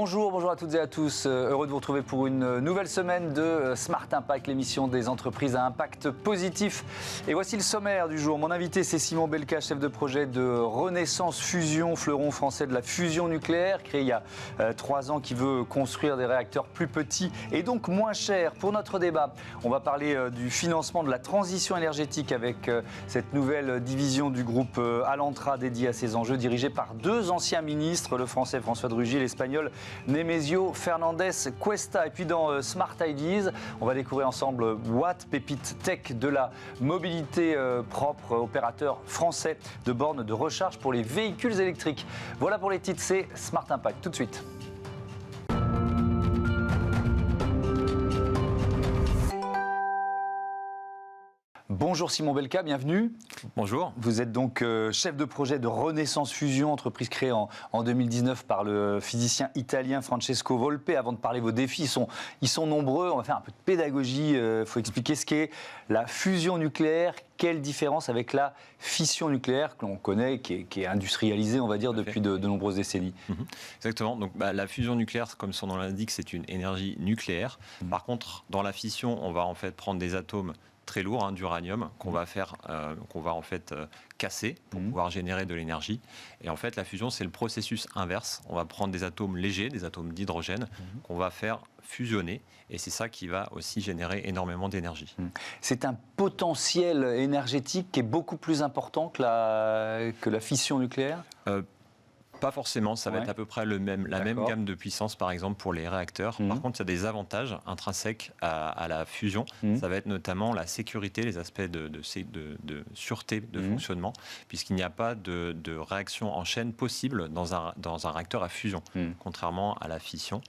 Bonjour à toutes et à tous. Heureux de vous retrouver pour une nouvelle semaine de Smart Impact, l'émission des entreprises à impact positif. Et voici le sommaire du jour. Mon invité, c'est Simon Belka, chef de projet de Renaissance Fusion, fleuron français de la fusion nucléaire, créé il y a 3 ans, qui veut construire des réacteurs plus petits et donc moins chers. Pour notre débat, on va parler du financement de la transition énergétique avec cette nouvelle division du groupe Alantra dédiée à ces enjeux, dirigée par 2 anciens ministres, le français François de Rugy et l'espagnol Nemesio Fernandez Cuesta. Et puis dans Smart Ideas, on va découvrir ensemble Watt, pépite tech de la mobilité propre, opérateur français de bornes de recharge pour les véhicules électriques. Voilà pour les titres, c'est Smart Impact. Tout de suite. Bonjour Simon Belka, bienvenue. Bonjour. Vous êtes donc chef de projet de Renaissance Fusion, entreprise créée en 2019 par le physicien italien Francesco Volpe. Avant de parler de vos défis, ils sont nombreux. On va faire un peu de pédagogie. Il faut expliquer ce qu'est la fusion nucléaire. Quelle différence avec la fission nucléaire que l'on connaît, qui est industrialisée, on va dire, depuis de nombreuses décennies. Exactement. Donc, la fusion nucléaire, comme son nom l'indique, c'est une énergie nucléaire. Par contre, dans la fission, on va en fait prendre des atomes très lourd, d'uranium, qu'on va casser pour pouvoir générer de l'énergie. Et en fait, la fusion, c'est le processus inverse. On va prendre des atomes légers, des atomes d'hydrogène, qu'on va faire fusionner. Et c'est ça qui va aussi générer énormément d'énergie. C'est un potentiel énergétique qui est beaucoup plus important que la fission nucléaire ? Pas forcément, ça va être à peu près la même gamme de puissance, par exemple, pour les réacteurs. Par contre, il y a des avantages intrinsèques à la fusion. Ça va être notamment la sécurité, les aspects de sûreté de fonctionnement, puisqu'il n'y a pas de réaction en chaîne possible dans un réacteur à fusion, contrairement à la fission.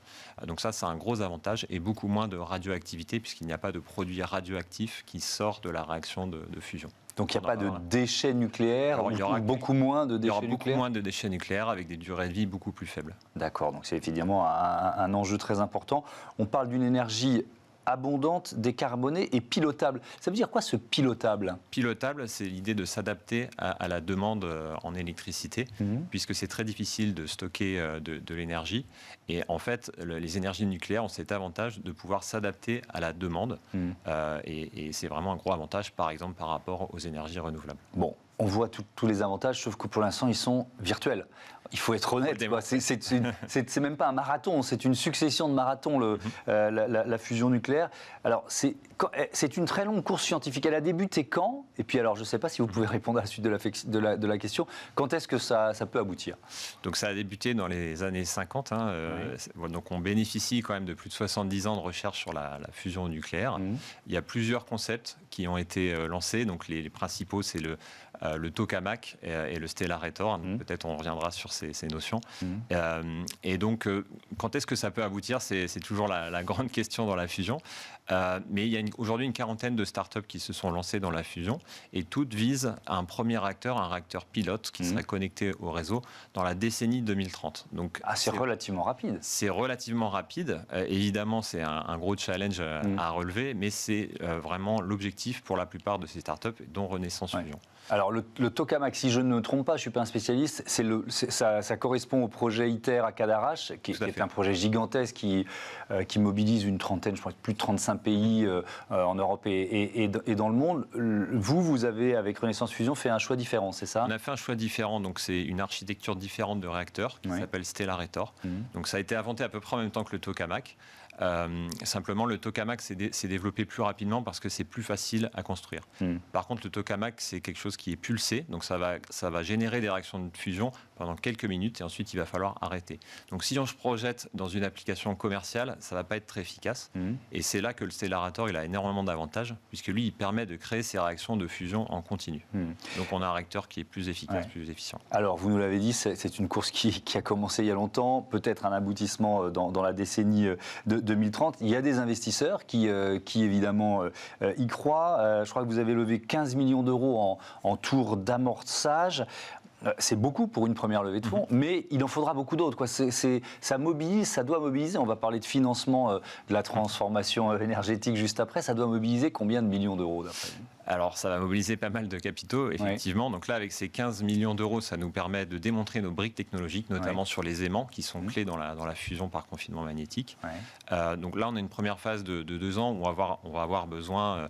Donc ça, c'est un gros avantage, et beaucoup moins de radioactivité, puisqu'il n'y a pas de produit radioactif qui sort de la réaction de fusion. Donc il n'y a pas de déchets nucléaires, il y aura beaucoup moins de déchets nucléaires. Il y aura beaucoup moins de déchets nucléaires avec des durées de vie beaucoup plus faibles. D'accord, donc c'est évidemment un enjeu très important. On parle d'une énergie abondante, décarbonée et pilotable. Ça veut dire quoi ce pilotable ? Pilotable, c'est l'idée de s'adapter à la demande en électricité, puisque c'est très difficile de stocker de l'énergie. Et en fait, les énergies nucléaires ont cet avantage de pouvoir s'adapter à la demande. Et c'est vraiment un gros avantage, par exemple, par rapport aux énergies renouvelables. Bon. On voit tous les avantages, sauf que pour l'instant, ils sont virtuels. Il faut être honnête. C'est même pas un marathon, c'est une succession de marathons, la fusion nucléaire. Alors, c'est une très longue course scientifique. Elle a débuté quand ? Et puis, alors, je ne sais pas si vous pouvez répondre à la suite de la question. Quand est-ce que ça peut aboutir ? Donc, ça a débuté dans les années 50. Donc, on bénéficie quand même de plus de 70 ans de recherche sur la fusion nucléaire. Il y a plusieurs concepts qui ont été lancés. Donc, les principaux, c'est le tokamak et le stellarator. Peut-être on reviendra sur ces notions. Et donc, quand est-ce que ça peut aboutir ? C'est toujours la grande question dans la fusion. Mais il y a aujourd'hui une quarantaine de startups qui se sont lancées dans la fusion, et toutes visent un premier réacteur, un réacteur pilote qui serait connecté au réseau dans la décennie 2030. Donc, c'est relativement rapide. C'est relativement rapide. Évidemment, c'est un gros challenge à relever, mais c'est vraiment l'objectif pour la plupart de ces startups, dont Renaissance Fusion. Alors le tokamak, si je ne me trompe pas, je ne suis pas un spécialiste, ça correspond au projet ITER à Cadarache, qui est un projet gigantesque qui mobilise une trentaine, je crois plus de 35 pays en Europe et dans le monde. Vous avez, avec Renaissance Fusion, fait un choix différent, c'est ça ? On a fait un choix différent, donc c'est une architecture différente de réacteur qui s'appelle Stellarator. Donc ça a été inventé à peu près en même temps que le tokamak. Simplement, le tokamak s'est développé plus rapidement parce que c'est plus facile à construire. Par contre, le tokamak, c'est quelque chose qui est pulsé, donc ça va générer des réactions de fusion pendant quelques minutes et ensuite il va falloir arrêter. Donc si on se projette dans une application commerciale, ça ne va pas être très efficace. Et c'est là que le Stellarator, il a énormément d'avantages, puisque lui, il permet de créer ces réactions de fusion en continu. Donc on a un réacteur qui est plus efficace, plus efficient. Alors, vous nous l'avez dit, c'est une course qui a commencé il y a longtemps, peut-être un aboutissement dans la décennie de 2030. Il y a des investisseurs qui évidemment y croient. Je crois que vous avez levé 15 millions d'euros en tour d'amorçage. C'est beaucoup pour une première levée de fonds, mais il en faudra beaucoup d'autres. Ça mobilise, ça doit mobiliser. On va parler de financement de la transformation énergétique juste après. Ça doit mobiliser combien de millions d'euros d'après vous ? Alors, ça va mobiliser pas mal de capitaux, effectivement. Donc là, avec ces 15 millions d'euros, ça nous permet de démontrer nos briques technologiques, notamment sur les aimants, qui sont clés dans la fusion par confinement magnétique. Donc là, on a une première phase de 2 ans où on va avoir besoin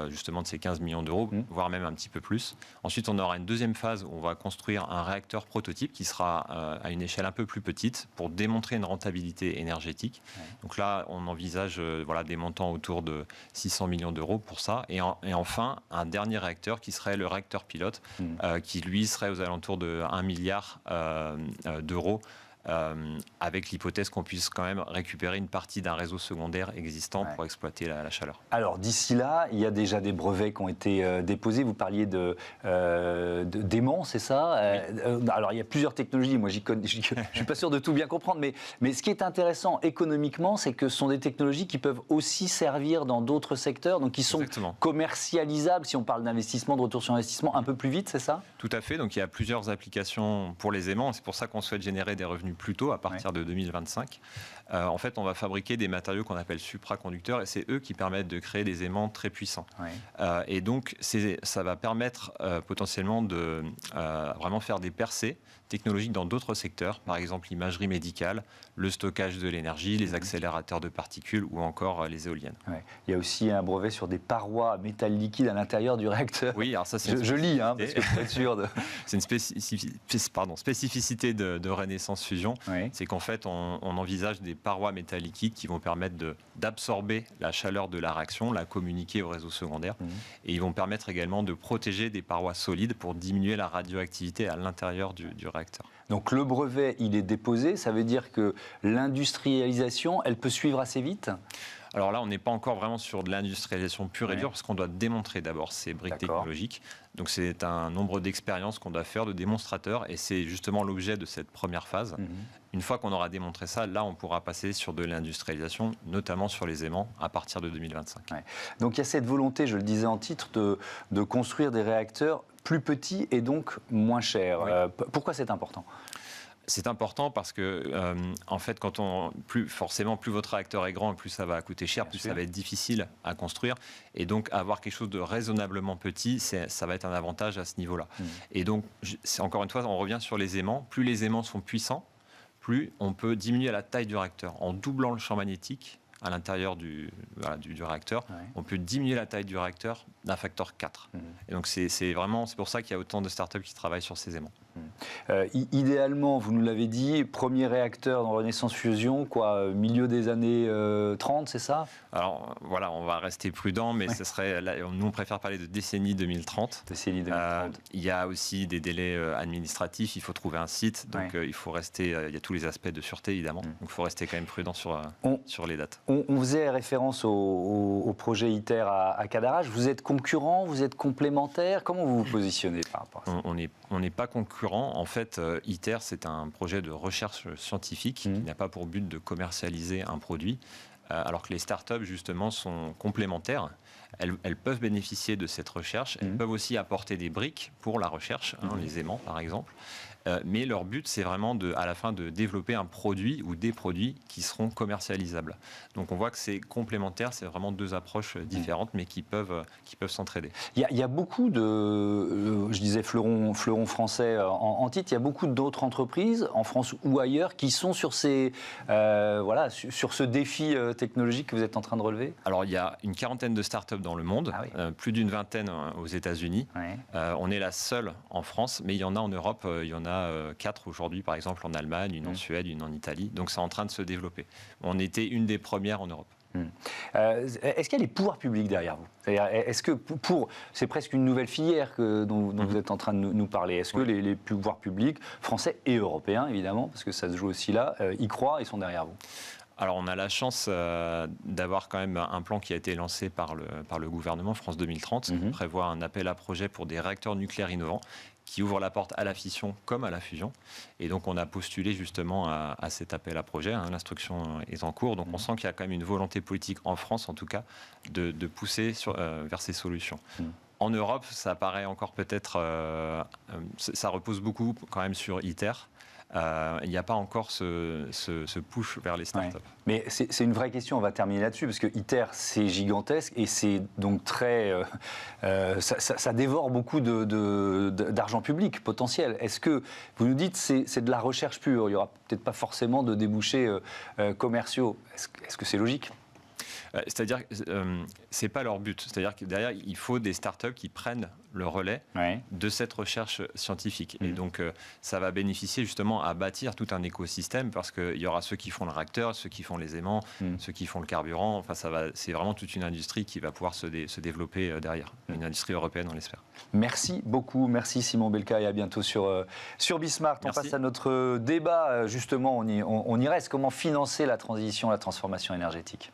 justement de ces 15 millions d'euros, voire même un petit peu plus. Ensuite, on aura une deuxième phase où on va construire un réacteur prototype qui sera à une échelle un peu plus petite pour démontrer une rentabilité énergétique. Donc là, on envisage des montants autour de 600 millions d'euros pour ça. Et enfin, un dernier réacteur qui serait le réacteur pilote, qui lui serait aux alentours de 1 milliard d'euros. Avec l'hypothèse qu'on puisse quand même récupérer une partie d'un réseau secondaire existant pour exploiter la chaleur. Alors d'ici là, il y a déjà des brevets qui ont été déposés. Vous parliez d'aimants, c'est ça? Alors il y a plusieurs technologies. Moi, je suis pas sûr de tout bien comprendre, mais ce qui est intéressant économiquement, c'est que ce sont des technologies qui peuvent aussi servir dans d'autres secteurs, donc qui sont commercialisables. Si on parle d'investissement, de retour sur investissement, un peu plus vite, c'est ça? Tout à fait. Donc il y a plusieurs applications pour les aimants. C'est pour ça qu'on souhaite générer des revenus plus tôt, à partir de 2025. En fait, on va fabriquer des matériaux qu'on appelle supraconducteurs et c'est eux qui permettent de créer des aimants très puissants. Et donc, ça va permettre potentiellement de vraiment faire des percées technologiques dans d'autres secteurs, par exemple l'imagerie médicale, le stockage de l'énergie, les accélérateurs de particules ou encore les éoliennes. Il y a aussi un brevet sur des parois à métal liquide à l'intérieur du réacteur. Oui, alors ça c'est... Je lis, parce que pour être sûr de... C'est une spécificité de Renaissance Fusion, c'est qu'en fait on envisage des parois métal liquide qui vont permettre d'absorber la chaleur de la réaction, la communiquer au réseau secondaire, et ils vont permettre également de protéger des parois solides pour diminuer la radioactivité à l'intérieur du réacteur. Donc le brevet, il est déposé, ça veut dire que l'industrialisation, elle peut suivre assez vite ? Alors là, on n'est pas encore vraiment sur de l'industrialisation pure et dure, parce qu'on doit démontrer d'abord ces briques technologiques. Donc c'est un nombre d'expériences qu'on doit faire, de démonstrateurs, et c'est justement l'objet de cette première phase. Une fois qu'on aura démontré ça, là, on pourra passer sur de l'industrialisation, notamment sur les aimants, à partir de 2025. Donc il y a cette volonté, je le disais en titre, de construire des réacteurs plus petits et donc moins chers. Pourquoi c'est important ? C'est important parce que, en fait, plus votre réacteur est grand, plus ça va coûter cher, plus ça va être difficile à construire. Et donc, avoir quelque chose de raisonnablement petit, ça va être un avantage à ce niveau-là. Et donc, encore une fois, on revient sur les aimants. Plus les aimants sont puissants, plus on peut diminuer la taille du réacteur. En doublant le champ magnétique à l'intérieur du réacteur, on peut diminuer la taille du réacteur d'un facteur 4. Et donc, c'est pour ça qu'il y a autant de startups qui travaillent sur ces aimants. Idéalement, vous nous l'avez dit, premier réacteur dans Renaissance Fusion, milieu des années 30, c'est ça ? Alors voilà, on va rester prudent, mais ce serait, nous on préfère parler de décennie 2030. Décennie 2030. Il y a aussi des délais administratifs, il faut trouver un site, donc il faut rester, il y a tous les aspects de sûreté évidemment, donc il faut rester quand même prudent sur les dates. On faisait référence au projet ITER à Cadarache, vous êtes concurrent, vous êtes complémentaire, comment vous vous positionnez par rapport à ça ? On n'est pas concurrent. En fait, ITER, c'est un projet de recherche scientifique qui n'a pas pour but de commercialiser un produit, alors que les startups, justement, sont complémentaires. Elles peuvent bénéficier de cette recherche. Elles peuvent aussi apporter des briques pour la recherche, les aimants, par exemple. Mais leur but, c'est vraiment à la fin de développer un produit ou des produits qui seront commercialisables. Donc on voit que c'est complémentaire, c'est vraiment deux approches différentes, mais qui peuvent s'entraider. Il y a beaucoup je disais fleuron français en titre, il y a beaucoup d'autres entreprises en France ou ailleurs qui sont sur sur ce défi technologique que vous êtes en train de relever. Alors il y a une quarantaine de startups dans le monde, plus d'une vingtaine aux États-Unis. On est la seule en France, mais il y en a en Europe, il y en a 4 aujourd'hui, par exemple en Allemagne, une en Suède, une en Italie. Donc c'est en train de se développer. On était une des premières en Europe. Est-ce qu'il y a les pouvoirs publics derrière vous ? Est-ce que c'est presque une nouvelle filière dont vous êtes en train de nous parler. Est-ce que les pouvoirs publics, français et européens évidemment, parce que ça se joue aussi là, y croient et sont derrière vous ? Alors on a la chance d'avoir quand même un plan qui a été lancé par le gouvernement France 2030, qui prévoit un appel à projet pour des réacteurs nucléaires innovants qui ouvre la porte à la fission comme à la fusion. Et donc on a postulé justement à cet appel à projet. L'instruction est en cours. Donc on sent qu'il y a quand même une volonté politique en France en tout cas de pousser vers ces solutions. En Europe, ça paraît encore peut-être... ça repose beaucoup quand même sur ITER. il n'y a pas encore ce push vers les startups. Ouais. Mais c'est une vraie question, on va terminer là-dessus, parce que ITER, c'est gigantesque et c'est donc très... ça dévore beaucoup d'argent public potentiel. Est-ce que, vous nous dites, c'est de la recherche pure, il n'y aura peut-être pas forcément de débouchés commerciaux. Est-ce que c'est logique ? C'est-à-dire que ce n'est pas leur but. C'est-à-dire que derrière, il faut des startups qui prennent le relais de cette recherche scientifique. Et donc, ça va bénéficier justement à bâtir tout un écosystème parce qu'il y aura ceux qui font le réacteur, ceux qui font les aimants, ceux qui font le carburant. Enfin, c'est vraiment toute une industrie qui va pouvoir se développer derrière. Une industrie européenne, on l'espère. Merci beaucoup. Merci Simon Belka et à bientôt sur Bismart. On passe à notre débat. Justement, on y reste. Comment financer la transition, la transformation énergétique ?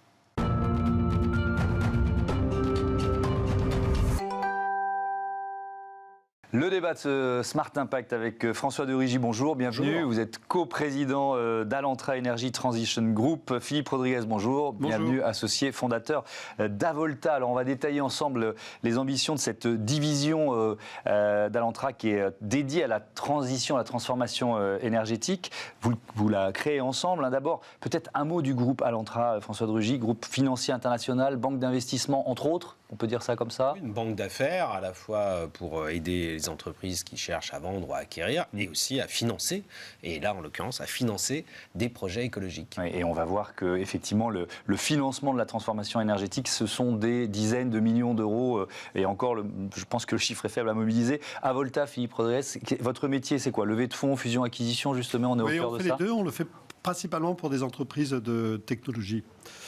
Le débat de ce Smart Impact avec François de Rugy, bonjour, bienvenue. Bonjour. Vous êtes co-président d'Alantra Energy Transition Group. Philippe Rodriguez, bonjour. Bienvenue, associé fondateur d'Avolta. Alors on va détailler ensemble les ambitions de cette division d'Alantra qui est dédiée à la transition, à la transformation énergétique. Vous la créez ensemble. D'abord, peut-être un mot du groupe Alantra, François de Rugy, groupe financier international, banque d'investissement, entre autres. On peut dire ça comme ça ? Une banque d'affaires, à la fois pour aider les entreprises qui cherchent à vendre ou à acquérir, et aussi à financer, et là en l'occurrence à financer des projets écologiques. Oui, et on va voir que effectivement le financement de la transformation énergétique, ce sont des dizaines de millions d'euros, et encore, je pense que le chiffre est faible à mobiliser. Avolta, Philippe Rodriguez, votre métier c'est quoi ? Levée de fonds, fusion, acquisition, justement, on est au cœur de ça ? Oui, on fait les deux, on le fait principalement pour des entreprises de technologie.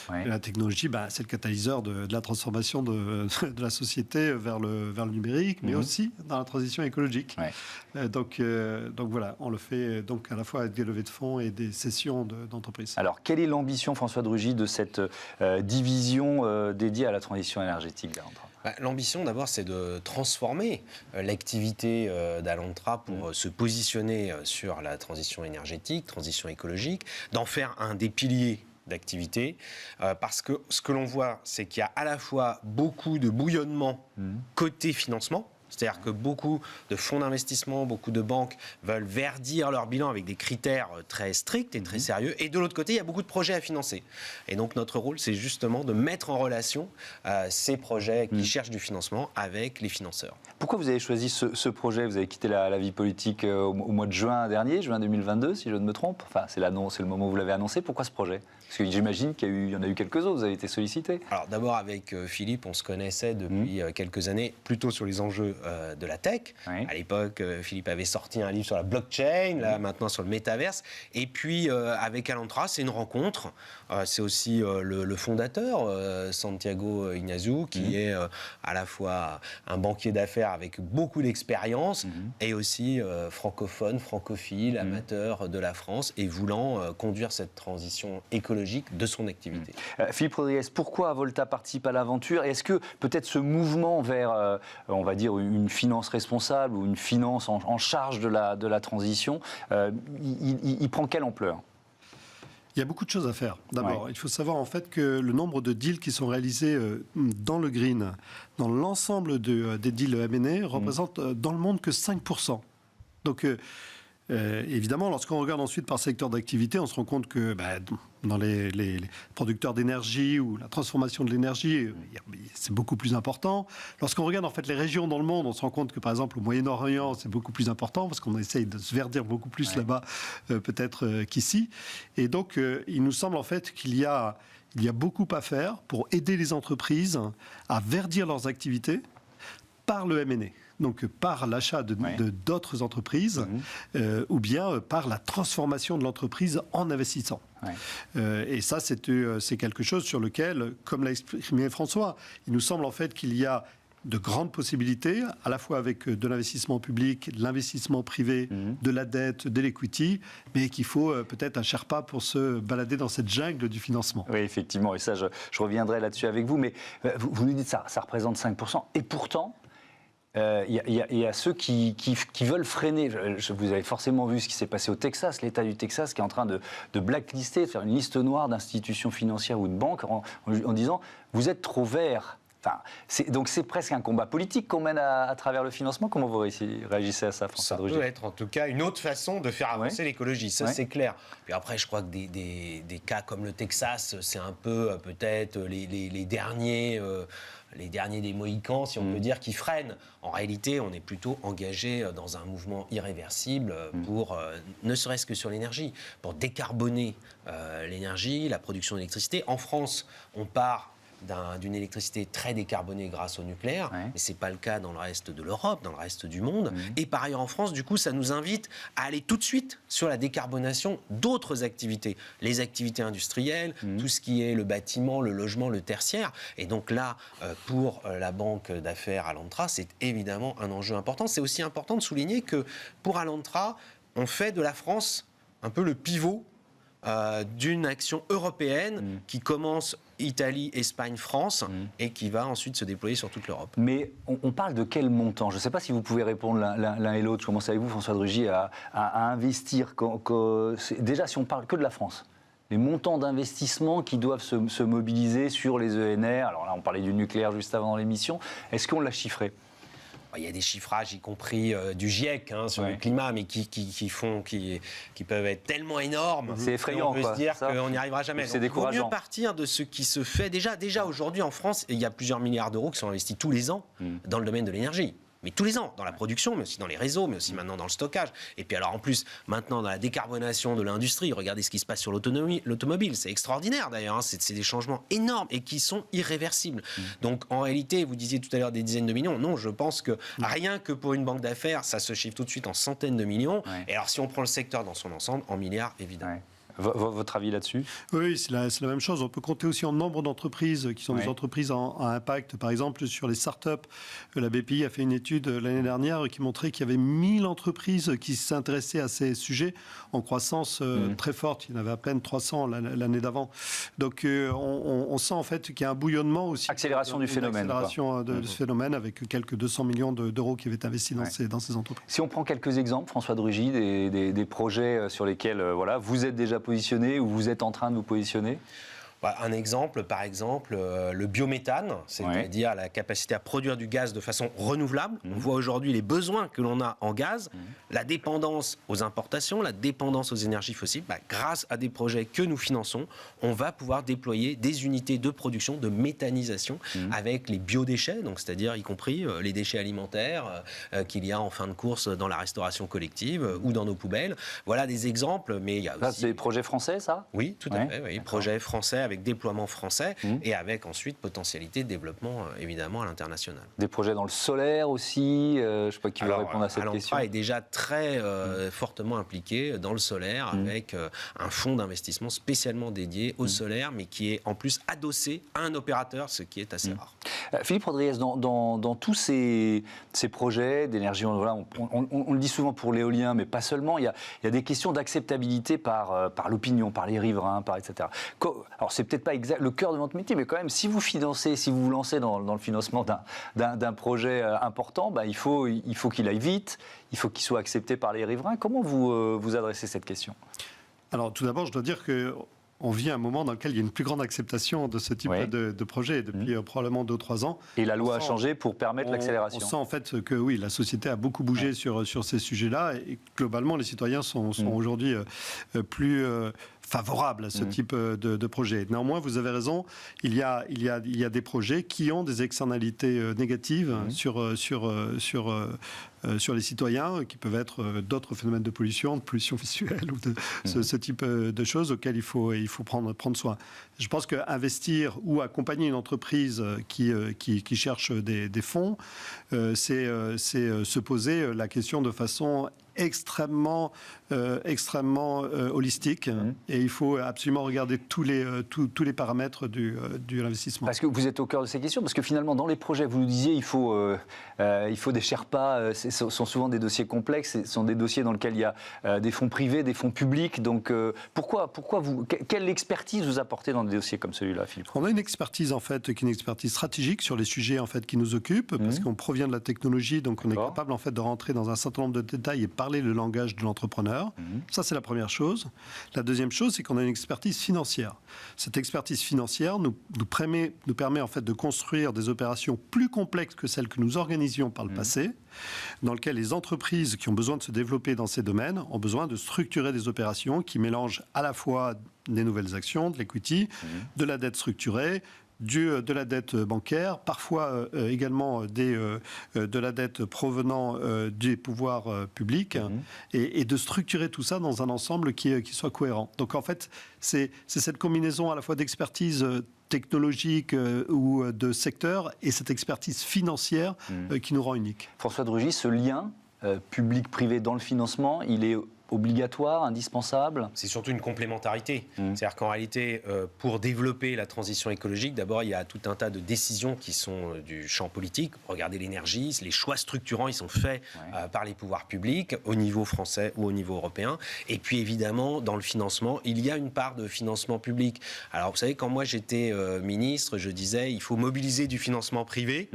Ouais. Et la technologie, c'est le catalyseur de la transformation de la société vers le numérique, mais aussi dans la transition écologique. Ouais. Donc voilà, on le fait donc à la fois avec des levées de fonds et des cessions d'entreprises. Alors, quelle est l'ambition, François de Rugy, de cette division dédiée à la transition énergétique d'Alantra ? L'ambition, d'abord, c'est de transformer l'activité d'Alantra pour se positionner sur la transition énergétique, transition écologique, d'en faire un des piliers d'activité, parce que ce que l'on voit, c'est qu'il y a à la fois beaucoup de bouillonnement côté financement, c'est-à-dire que beaucoup de fonds d'investissement, beaucoup de banques veulent verdir leur bilan avec des critères très stricts et très sérieux. Et de l'autre côté, il y a beaucoup de projets à financer. Et donc notre rôle, c'est justement de mettre en relation ces projets qui cherchent du financement avec les financeurs. Pourquoi vous avez choisi ce projet ? Vous avez quitté la vie politique au mois de juin dernier, juin 2022, si je ne me trompe. Enfin, c'est le moment où vous l'avez annoncé. Pourquoi ce projet ? Parce que j'imagine qu'il y en a eu quelques autres, vous avez été sollicité. Alors d'abord, avec Philippe, on se connaissait depuis quelques années, plutôt sur les enjeux de la tech. Oui. À l'époque, Philippe avait sorti un livre sur la blockchain, là maintenant sur le métaverse. Et puis avec Alantra, c'est une rencontre. C'est aussi le fondateur, Santiago Iñárritu, qui est à la fois un banquier d'affaires avec beaucoup d'expérience et aussi francophone, francophile, amateur de la France et voulant conduire cette transition écologique de son activité. Philippe Rodriguez, pourquoi Avolta participe à l'aventure ? Est-ce que peut-être ce mouvement vers, on va dire, une finance responsable ou une finance en charge de la transition, il prend quelle ampleur ? Il y a beaucoup de choses à faire. D'abord, il faut savoir en fait que le nombre de deals qui sont réalisés dans le green, dans l'ensemble des deals M&A, représente dans le monde que 5%. Donc, évidemment, lorsqu'on regarde ensuite par secteur d'activité, on se rend compte que dans les producteurs d'énergie ou la transformation de l'énergie, c'est beaucoup plus important. Lorsqu'on regarde en fait les régions dans le monde, on se rend compte que par exemple au Moyen-Orient, c'est beaucoup plus important parce qu'on essaye de se verdir beaucoup plus là-bas peut-être qu'ici. Et donc, il nous semble en fait qu'il y a beaucoup à faire pour aider les entreprises à verdir leurs activités par le M&A. Donc par l'achat d'autres entreprises ou bien par la transformation de l'entreprise en investissant. Et ça, c'est quelque chose sur lequel, comme l'a exprimé François, il nous semble en fait qu'il y a de grandes possibilités, à la fois avec de l'investissement public, de l'investissement privé, de la dette, de l'equity, mais qu'il faut peut-être un Sherpa pour se balader dans cette jungle du financement. Oui, effectivement, et ça, je reviendrai là-dessus avec vous, mais vous nous dites ça représente 5%, et pourtant, il y a ceux qui veulent freiner. Vous avez forcément vu ce qui s'est passé au Texas, l'État du Texas qui est en train de blacklister, de faire une liste noire d'institutions financières ou de banques en disant « vous êtes trop vert ». Donc c'est presque un combat politique qu'on mène à travers le financement. Comment vous réagissez à ça, François Ça Drugy? peut être en tout cas une autre façon de faire avancer l'écologie, ça c'est clair. Puis après, je crois que des cas comme le Texas, c'est un peu peut-être les derniers des Mohicans, si on peut dire, qui freinent. En réalité, on est plutôt engagé dans un mouvement irréversible pour, ne serait-ce que sur l'énergie, pour décarboner l'énergie, la production d'électricité. En France, on part d'une électricité très décarbonée grâce au nucléaire, mais ce n'est pas le cas dans le reste de l'Europe, dans le reste du monde. Et par ailleurs en France, du coup, ça nous invite à aller tout de suite sur la décarbonation d'autres activités, les activités industrielles, tout ce qui est le bâtiment, le logement, le tertiaire. Et donc là, pour la banque d'affaires Alantra, c'est évidemment un enjeu important. C'est aussi important de souligner que pour Alantra, on fait de la France un peu le pivot d'une action européenne qui commence Italie, Espagne, France et qui va ensuite se déployer sur toute l'Europe. Mais on parle de quel montant? Je ne sais pas si vous pouvez répondre l'un et l'autre. Je commence avec vous, François Drugy, à investir. Déjà, si on parle que de la France, les montants d'investissement qui doivent se mobiliser sur les ENR, alors là on parlait du nucléaire juste avant l'émission, est-ce qu'on l'a chiffré? Il y a des chiffrages, y compris du GIEC, sur le climat, mais qui peuvent être tellement énormes. C'est effrayant, on peut se dire qu'on n'y arrivera jamais. C'est décourageant. Il vaut mieux partir de ce qui se fait déjà. Déjà aujourd'hui en France, il y a plusieurs milliards d'euros qui sont investis tous les ans dans le domaine de l'énergie. Mais tous les ans, dans la production, mais aussi dans les réseaux, mais aussi maintenant dans le stockage. Et puis alors en plus, maintenant dans la décarbonation de l'industrie, regardez ce qui se passe sur l'automobile. C'est extraordinaire d'ailleurs, c'est des changements énormes et qui sont irréversibles. Donc en réalité, vous disiez tout à l'heure des dizaines de millions. Non, je pense que rien que pour une banque d'affaires, ça se chiffre tout de suite en centaines de millions. Et alors si on prend le secteur dans son ensemble, en milliards évidemment. Votre avis là-dessus? Oui, c'est la même chose. On peut compter aussi en nombre d'entreprises qui sont des entreprises à impact. Par exemple, sur les startups, la BPI a fait une étude l'année dernière qui montrait qu'il y avait 1000 entreprises qui s'intéressaient à ces sujets en croissance très forte. Il y en avait à peine 300 l'année d'avant. Donc on sent en fait qu'il y a un bouillonnement aussi. Accélération du phénomène. Accélération de ce phénomène avec quelques 200 millions d'euros qui avaient été investis dans ces entreprises. Si on prend quelques exemples, François Drugy, des projets sur lesquels vous êtes déjà positionné ou vous êtes en train de vous positionner? Un exemple, par exemple, le biométhane, c'est-à-dire la capacité à produire du gaz de façon renouvelable. On voit aujourd'hui les besoins que l'on a en gaz, la dépendance aux importations, la dépendance aux énergies fossiles. Grâce à des projets que nous finançons, on va pouvoir déployer des unités de production, de méthanisation avec les biodéchets, donc c'est-à-dire y compris les déchets alimentaires qu'il y a en fin de course dans la restauration collective ou dans nos poubelles. Voilà des exemples, mais il y a aussi... C'est des projets français, ça? Oui, tout à fait. Oui. Projets français avec déploiement français et avec ensuite potentialité de développement évidemment à l'international. Des projets dans le solaire aussi, je ne sais pas qui va répondre à cette question. Alantra est déjà très fortement impliqué dans le solaire avec un fonds d'investissement spécialement dédié au solaire, mais qui est en plus adossé à un opérateur, ce qui est assez rare. Philippe Rodriguez, dans tous ces projets d'énergie renouvelable, on le dit souvent pour l'éolien, mais pas seulement, il y a des questions d'acceptabilité par l'opinion, par les riverains, etc. Alors c'est peut-être pas exact le cœur de votre métier, mais quand même, si vous financez, si vous vous lancez dans le financement d'un projet important, il faut qu'il aille vite, il faut qu'il soit accepté par les riverains. Comment vous adressez cette question? Alors tout d'abord, je dois dire que on vit un moment dans lequel il y a une plus grande acceptation de ce type de projet depuis probablement 2 ou 3 ans. Et la loi a changé pour permettre l'accélération. On sent en fait que oui, la société a beaucoup bougé sur ces sujets-là et globalement les citoyens sont aujourd'hui plus favorables à ce type de projet. Néanmoins, vous avez raison, il y a des projets qui ont des externalités négatives sur les citoyens, qui peuvent être d'autres phénomènes de pollution visuelle ou de ce type de choses auxquelles il faut prendre soin. Je pense qu'investir ou accompagner une entreprise qui cherche des fonds, c'est se poser la question de façon extrêmement holistique et il faut absolument regarder tous les paramètres de l'investissement. Parce que vous êtes au cœur de ces questions, parce que finalement dans les projets, vous nous disiez, il faut des Sherpas, ce sont souvent des dossiers complexes, ce sont des dossiers dans lesquels il y a des fonds privés, des fonds publics, donc quelle expertise vous apportez dans des dossiers comme celui-là, Philippe? On a une expertise en fait, qui est une expertise stratégique sur les sujets en fait qui nous occupent, parce qu'on provient de la technologie, donc on est capable en fait de rentrer dans un certain nombre de détails et parler parler le langage de l'entrepreneur. Ça, c'est la première chose. La deuxième chose, c'est qu'on a une expertise financière. Cette expertise financière nous permet en fait de construire des opérations plus complexes que celles que nous organisions par le passé, dans lesquelles les entreprises qui ont besoin de se développer dans ces domaines ont besoin de structurer des opérations qui mélangent à la fois des nouvelles actions, de l'equity, de la dette structurée, de la dette bancaire, parfois également de la dette provenant des pouvoirs publics, et de structurer tout ça dans un ensemble qui soit cohérent. Donc en fait, c'est cette combinaison à la fois d'expertise technologique ou de secteur et cette expertise financière qui nous rend unique. François de Rugy, ce lien public-privé dans le financement, il est obligatoire, indispensable? C'est surtout une complémentarité. C'est-à-dire qu'en réalité, pour développer la transition écologique, d'abord, il y a tout un tas de décisions qui sont du champ politique. Regardez l'énergie, les choix structurants, ils sont faits par les pouvoirs publics, au niveau français ou au niveau européen. Et puis, évidemment, dans le financement, il y a une part de financement public. Alors, vous savez, quand moi, j'étais ministre, je disais, il faut mobiliser du financement privé.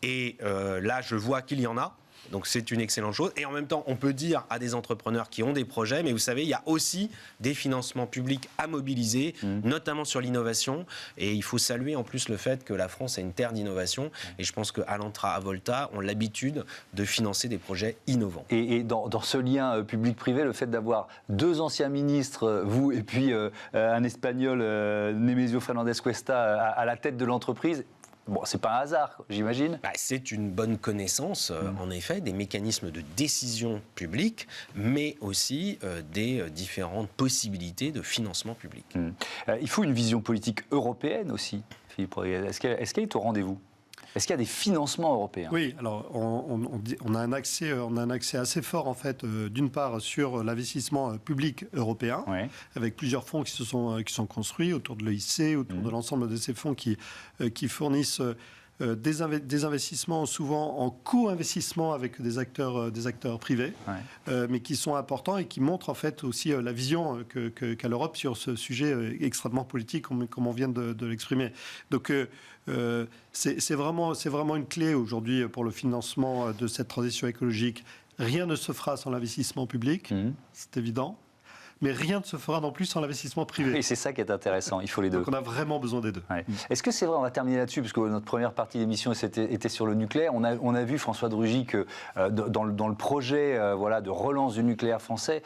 Et là, je vois qu'il y en a. Donc c'est une excellente chose. Et en même temps, on peut dire à des entrepreneurs qui ont des projets, mais vous savez, il y a aussi des financements publics à mobiliser, notamment sur l'innovation. Et il faut saluer en plus le fait que la France est une terre d'innovation. Et je pense qu'à Alantra, à Volta, ont l'habitude de financer des projets innovants. Et dans ce lien public-privé, le fait d'avoir deux anciens ministres, vous et puis un Espagnol, Nemesio Fernandez Cuesta, à la tête de l'entreprise, bon, c'est pas un hasard, j'imagine. C'est une bonne connaissance, en effet, des mécanismes de décision publique, mais aussi des différentes possibilités de financement public. Il faut une vision politique européenne aussi, Philippe Roguet. Est-ce qu'elle est au rendez-vous ? Est-ce qu'il y a des financements européens ? Oui, alors on a un accès assez fort en fait, d'une part sur l'investissement public européen, avec plusieurs fonds qui sont construits autour de l'EIC, autour de l'ensemble de ces fonds qui fournissent des investissements souvent en co-investissement avec des acteurs privés, mais qui sont importants et qui montrent en fait aussi la vision qu'a l'Europe sur ce sujet extrêmement politique, comme on vient de l'exprimer. Donc c'est vraiment une clé aujourd'hui pour le financement de cette transition écologique. Rien ne se fera sans l'investissement public, c'est évident. Mais rien ne se fera non plus sans l'investissement privé. Et c'est ça qui est intéressant, il faut les deux. Donc on a vraiment besoin des deux. Est-ce que c'est vrai, on va terminer là-dessus, parce que notre première partie de l'émission était sur le nucléaire. On a vu, François de Rugy, que dans le projet de relance du nucléaire français,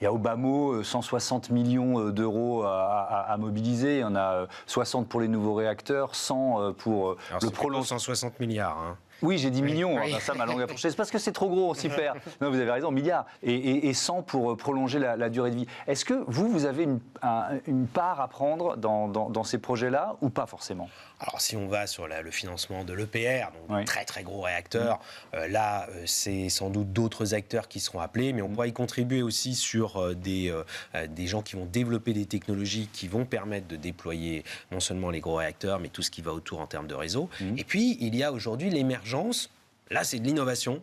il y a au bas mot 160 millions d'euros à mobiliser. Il y en a 60 pour les nouveaux réacteurs, 100 pour le prolongement. 160 milliards. Oui, j'ai dit millions, ça ma langue a fourché. C'est parce que c'est trop gros, on s'y perd. Non, vous avez raison, milliards. Et 100 pour prolonger la durée de vie. Est-ce que vous avez une part à prendre dans ces projets-là ou pas forcément ? Alors si on va sur le financement de l'EPR, donc très très gros réacteurs, là c'est sans doute d'autres acteurs qui seront appelés, mais on pourra y contribuer aussi sur des gens qui vont développer des technologies qui vont permettre de déployer non seulement les gros réacteurs, mais tout ce qui va autour en termes de réseau. Et puis il y a aujourd'hui l'émergence, là c'est de l'innovation,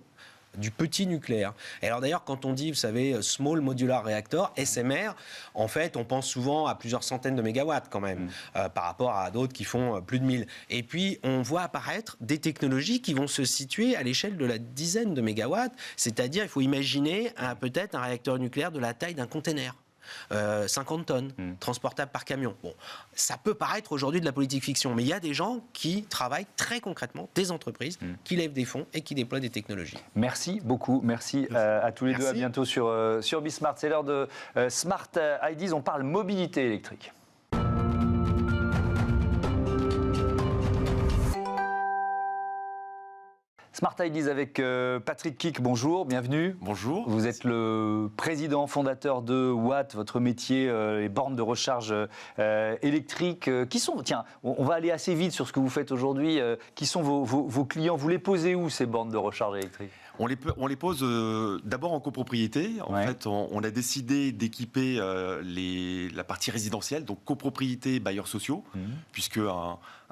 du petit nucléaire. Et alors d'ailleurs, quand on dit, vous savez, Small Modular Reactor, SMR, en fait, on pense souvent à plusieurs centaines de mégawatts quand même, par rapport à d'autres qui font plus de 1000. Et puis, on voit apparaître des technologies qui vont se situer à l'échelle de la dizaine de mégawatts, c'est-à-dire, il faut imaginer peut-être un réacteur nucléaire de la taille d'un container. 50 tonnes, transportable par camion. Bon, ça peut paraître aujourd'hui de la politique fiction, mais il y a des gens qui travaillent très concrètement, des entreprises qui lèvent des fonds et qui déploient des technologies. Merci beaucoup, merci à tous les deux, à bientôt sur Bismart. C'est l'heure de Smart Ideas, on parle mobilité électrique. Smart Ideas avec Patrick Kick, bonjour, bienvenue. Bonjour. Vous êtes le président fondateur de Watt, votre métier, les bornes de recharge électriques. Qui sont, tiens, on va aller assez vite sur ce que vous faites aujourd'hui. Qui sont vos clients? Vous les posez où, ces bornes de recharge électriques? On les pose d'abord en copropriété. En fait, on a décidé d'équiper la partie résidentielle, donc copropriété, bailleurs sociaux, puisque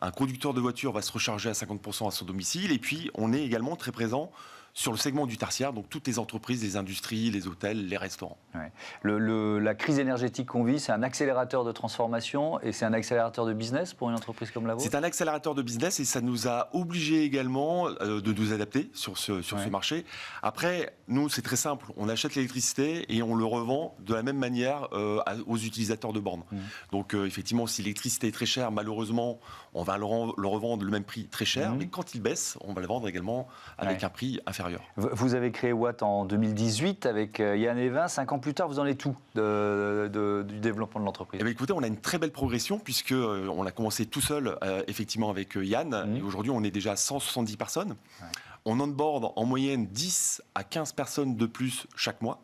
un conducteur de voiture va se recharger à 50% à son domicile. Et puis, on est également très présent sur le segment du tertiaire, donc toutes les entreprises, les industries, les hôtels, les restaurants. Ouais. La crise énergétique qu'on vit, c'est un accélérateur de transformation et c'est un accélérateur de business pour une entreprise comme la vôtre? C'est un accélérateur de business et ça nous a obligés également de nous adapter sur ce marché. Après, nous, c'est très simple. On achète l'électricité et on le revend de la même manière aux utilisateurs de bornes. Donc, effectivement, si l'électricité est très chère, malheureusement, on va le revendre le même prix très cher. Mais quand il baisse, on va le vendre également avec un prix inférieur. Vous avez créé Watt en 2018 avec Yann Evin. 5 ans plus tard, vous en êtes où du développement de l'entreprise? Eh bien, écoutez, on a une très belle progression puisque on a commencé tout seul, effectivement, avec Yann. Et aujourd'hui, on est déjà à 170 personnes. Ouais. On onboard en moyenne 10 à 15 personnes de plus chaque mois.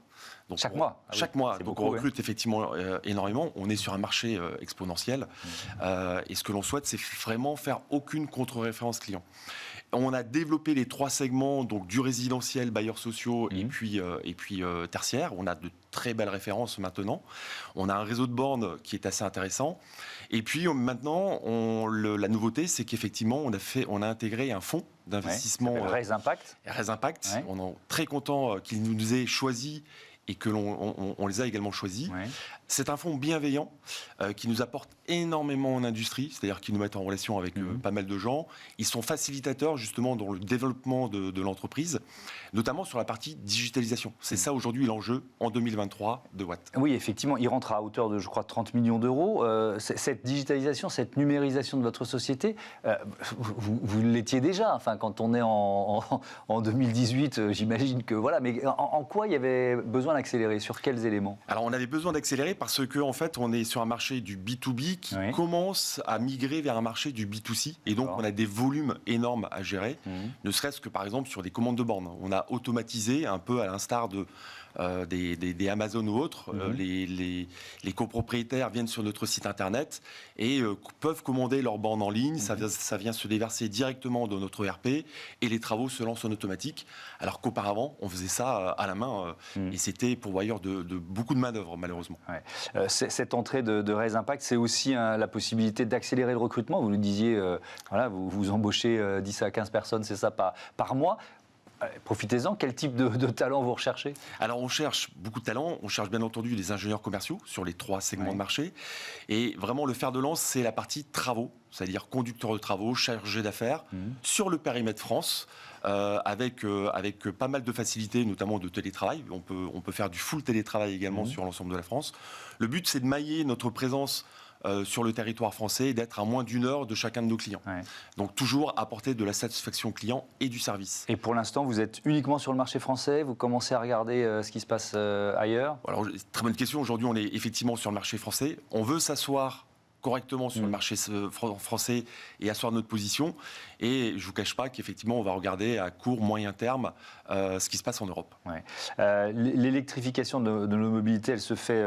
Donc chaque mois. Chaque mois. Donc on recrute effectivement énormément. On est sur un marché exponentiel. Et ce que l'on souhaite, c'est vraiment faire aucune contre-référence client. On a développé les 3 segments, donc du résidentiel, bailleurs sociaux et puis tertiaire. On a de très belles références maintenant. On a un réseau de bornes qui est assez intéressant. Et puis maintenant, la nouveauté, c'est qu'effectivement, on a intégré un fonds d'investissement. Raise Impact. Raise Impact. Ouais. On est très content qu'il nous ait choisi et que on les a également choisis. Ouais. C'est un fonds bienveillant qui nous apporte énormément en industrie, c'est-à-dire qu'ils nous mettent en relation avec pas mal de gens. Ils sont facilitateurs justement dans le développement de l'entreprise, notamment sur la partie digitalisation. C'est ça aujourd'hui l'enjeu en 2023 de Watt. Oui, effectivement, il rentre à hauteur de, je crois, 30 millions d'euros. Cette digitalisation, cette numérisation de votre société, vous l'étiez déjà. Enfin, quand on est en 2018, j'imagine que voilà. Mais en quoi il y avait besoin d'accélérer? Sur quels éléments? Alors, on avait besoin d'accélérer parce que en fait, on est sur un marché du B2B qui commence à migrer vers un marché du B2C. Et donc, on a des volumes énormes à gérer. Ne serait-ce que, par exemple, sur des commandes de bornes. On a automatisé, un peu à l'instar des Amazon ou autres. Les copropriétaires viennent sur notre site internet et peuvent commander leurs bornes en ligne. Ça vient se déverser directement dans notre ERP et les travaux se lancent en automatique. Alors qu'auparavant, on faisait ça à la main et c'était pourvoyeur de beaucoup de main-d'œuvre, malheureusement. Ouais. Cette entrée de Raise Impact, c'est aussi la possibilité d'accélérer le recrutement. Vous nous disiez, vous embauchez 10 à 15 personnes, c'est ça, par mois. Profitez-en, quel type de talent vous recherchez? Alors on cherche beaucoup de talents, on cherche bien entendu des ingénieurs commerciaux sur les 3 segments de marché. Et vraiment le fer de lance, c'est la partie travaux, c'est-à-dire conducteur de travaux, chargé d'affaires, sur le périmètre France, avec pas mal de facilités, notamment de télétravail. On peut faire du full télétravail également sur l'ensemble de la France. Le but, c'est de mailler notre présence sur le territoire français et d'être à moins d'1 heure de chacun de nos clients. Ouais. Donc toujours apporter de la satisfaction client et du service. Et pour l'instant, vous êtes uniquement sur le marché français? Vous commencez à regarder ce qui se passe ailleurs? Alors, très bonne question. Aujourd'hui, on est effectivement sur le marché français. On veut s'asseoir correctement sur le marché français et asseoir notre position. Et je ne vous cache pas qu'effectivement, on va regarder à court, moyen terme ce qui se passe en Europe. Ouais. L'électrification de nos mobilités, elle se fait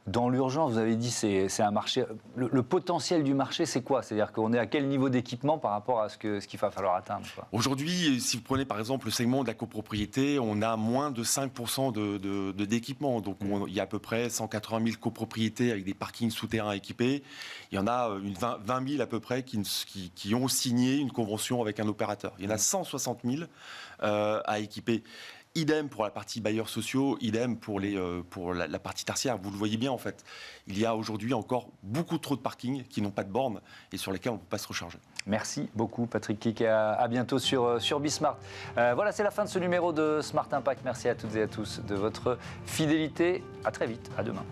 dans l'urgence. Vous avez dit c'est un marché. Le potentiel du marché, c'est quoi? C'est-à-dire qu'on est à quel niveau d'équipement par rapport à ce qu'il va falloir atteindre? Aujourd'hui, si vous prenez par exemple le segment de la copropriété, on a moins de 5% d'équipement. Donc il y a à peu près 180 000 copropriétés avec des parkings souterrains équipés. Il y en a 20 000 à peu près qui ont signé une convention avec un opérateur. Il y en a 160 000 à équiper. Idem pour la partie bailleurs sociaux, idem pour la partie tertiaire. Vous le voyez bien en fait. Il y a aujourd'hui encore beaucoup trop de parkings qui n'ont pas de bornes et sur lesquels on ne peut pas se recharger. Merci beaucoup Patrick Quique et à bientôt sur Bismart. Voilà, c'est la fin de ce numéro de Smart Impact. Merci à toutes et à tous de votre fidélité. À très vite, à demain.